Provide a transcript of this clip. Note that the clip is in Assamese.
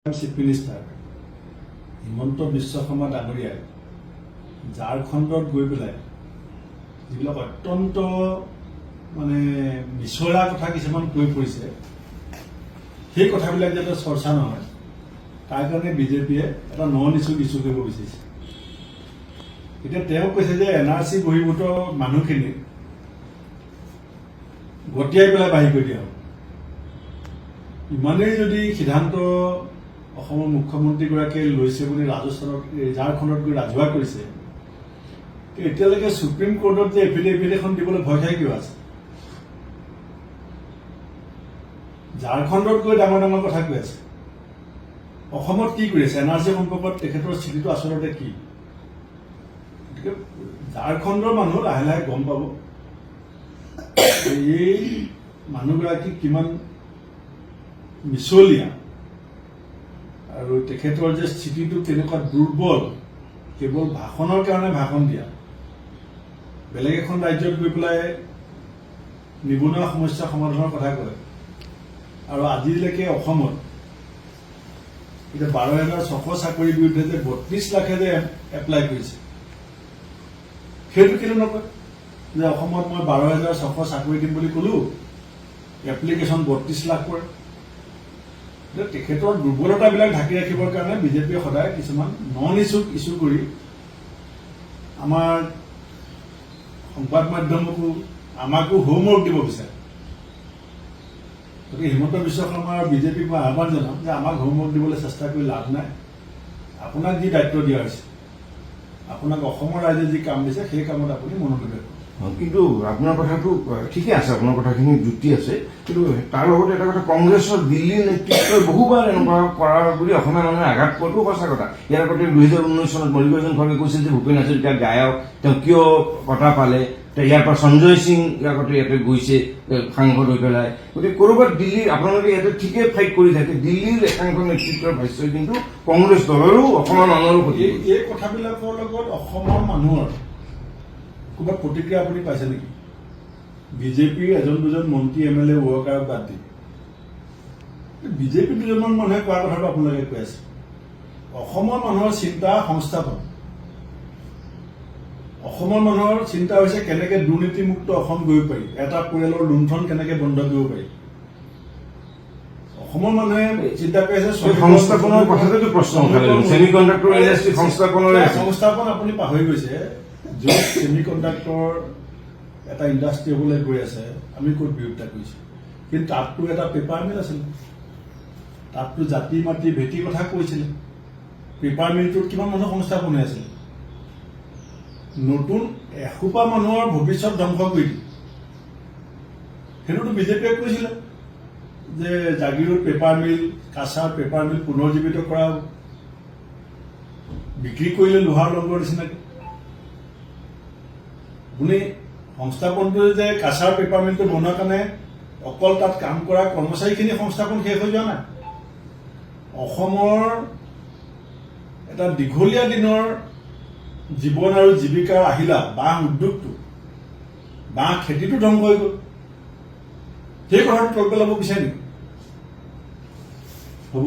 চিফ মিনিষ্টাৰ হিমন্ত বিশ্ব শৰ্মা ডাঙৰীয়াই ঝাৰখণ্ডত গৈ পেলাই যিবিলাক অত্যন্ত বিচৰা কথা কিছুমান কৈ ফুৰিছে সেই কথাবিলাক যাতে চৰ্চা নহয় তাৰ কাৰণে বিজেপিয়ে এটা নন ইছ্যু কৰিব বিচাৰিছে। এতিয়া তেওঁ কৈছে যে NRC বহিৰ্ভূত মানুহখিনিক গতিয়াই পেলাই বাহিৰ কৰি দিয়া হ'ব। ইমানেই যদি সিদ্ধান্ত অসমৰ মুখ্যমন্ত্ৰীগৰাকীয়ে লৈছে বুলি ঝাৰখণ্ডত গৈ ৰাজহুৱা কৰিছে, এতিয়ালৈকে সুপ্ৰিম কোৰ্টত যে এফিডেভিট এখন দিবলৈ ভয় খাই কিয় আছে? ঝাৰখণ্ডত গৈ ডাঙৰ ডাঙৰ কথা কৈ আছে, অসমত কি কৰি আছে? NRC সম্পৰ্কত তেখেতৰ স্থিতিটো আচলতে কি? গতিকে ঝাৰখণ্ডৰ মানুহ লাহে লাহে গম পাব এই মানুহগৰাকী কিমান মিছলীয়া আৰু তেখেতৰ যে স্থিতিটো কেনেকুৱা দুৰ্বল। কেৱল ভাষণৰ কাৰণে ভাষণ দিয়া, বেলেগ এখন ৰাজ্যত গৈ পেলাই নিবনুৱা সমস্যা সমাধানৰ কথা কয় আৰু আজিলৈকে অসমত এতিয়া 12,600 চাকৰিৰ বিৰুদ্ধে যে 32 লাখে যে এপ্লাই কৰিছে, সেইটো কেলৈ নকয় যে অসমত মই 12,600 চাকৰি দিম বুলি ক'লো, এপ্লিকেশ্যন 32 লাখ কৰে। তেখেতৰ দুৰ্বলতাবিলাক ঢাকি ৰাখিবৰ কাৰণে বিজেপিয়ে সদায় কিছুমান নন ইছ্যু কৰি আমাৰ সংবাদ মাধ্যমকো আমাকো হোমৱৰ্ক দিব বিচাৰে। গতিকে হিমন্ত বিশ্ব শৰ্মা আৰু বিজেপিক মই আহ্বান জনাম যে আমাক হোমৱৰ্ক দিবলৈ চেষ্টা কৰি লাভ নাই। আপোনাক যি দায়িত্ব দিয়া হৈছে, আপোনাক অসমৰ ৰাইজে যি কাম দিছে সেই কামত আপুনি মনোনিৱেশ কৰক। কিন্তু আপোনাৰ কথাটো ঠিকে আছে, আপোনাৰ কথাখিনি যুক্তি আছে, কিন্তু তাৰ লগতে এটা কথা, কংগ্ৰেছৰ দিল্লীৰ নেতৃত্বই বহুবাৰ এনেকুৱা কৰাৰ বুলি অসমীয়া মানুহে আঘাত পোৱাটো সঁচা কথা। ইয়াৰ আগতে 2019 চনত মল্লিকাৰ্জুন খড়গে কৈছিল যে ভূপেন হাজৰিকা গায়ক, তেওঁ কিয় বঁটা পালে। ইয়াৰ পৰা সঞ্জয় সিং আগতে ইয়াতে গৈছে সাংসদ হৈ পেলাই। গতিকে ক'ৰবাত দিল্লীৰ আপোনালোকে ইয়াতে ঠিকে ফাইট কৰি থাকে, দিল্লীৰ একাংশ নেতৃত্বৰ ভাষ্যই কিন্তু কংগ্ৰেছ দলৰো অসমৰ মানুহৰো ক্ষতি। এই কথাবিলাকৰ লগত অসমৰ মানুহৰ ক'ৰবাত প্ৰতিক্ৰিয়া আপুনি পাইছে নেকি? বিজেপিৰ এজন দুজন মন্ত্ৰী MLA ৱৰ্কাৰক বাদ দি বিজেপিৰ দুজনমান মানুহে কোৱা কথাটো আপোনালোকে কৈ আছে। অসমৰ মানুহৰ চিন্তা সংস্থাপন, অসমৰ মানুহৰ চিন্তা হৈছে কেনেকে দুৰ্নীতিমুক্ত অসম গৈ পাৰি, এটা পৰিয়ালৰ লুণ্ঠন কেনেকে বন্ধ কৰিব পাৰি। অসমৰ মানুহে চিন্তা কৰি আছে সংস্থাপনৰ কথাটো প্ৰশ্ন ছেমিকণ্ডাক্টৰ ইণ্ডাষ্ট্ৰী সংস্থাপন। আপুনি পাহৰি গৈছে য'ত ছেমিকণ্ডাক্টৰ এটা ইণ্ডাষ্ট্ৰী হ'বলৈ গৈ আছে, আমি ক'ত বিৰোধিতা কৰিছোঁ। কিন্তু তাততো এটা পেপাৰ মিল আছিল, তাততো জাতি মাটি ভেটি কথা কৈছিলে। পেপাৰ মিলটোত কিমান মানুহ সংস্থাপন হৈ আছিল। নতুন এসোপা মানুহৰ ভৱিষ্যত ধ্বংস কৰি দিয়ে। সেইটোতো বিজেপিয়ে কৈছিলে যে Jagiroad paper mill, Cachar paper mill পুনৰ্জীৱিত কৰা হ'ব, বিক্ৰী কৰিলে লোহাৰ লংগৰ নিচিনাকৈ। আপুনি সংস্থাপনটো যে কাছাৰ পেপাৰ মিলটো বনোৱাৰ কাৰণে অকল তাত কাম কৰা কৰ্মচাৰীখিনি সংস্থাপন শেষ হৈ যোৱা নাই। অসমৰ এটা দীঘলীয়া দিনৰ জীৱন আৰু জীৱিকাৰ আহিলা বাঁহ উদ্যোগটো, বাঁহ খেতিটো ধ্বংস হৈ গ'ল। সেই কথাটো তল পেলাব বিচাৰে নেকি? হ'ব।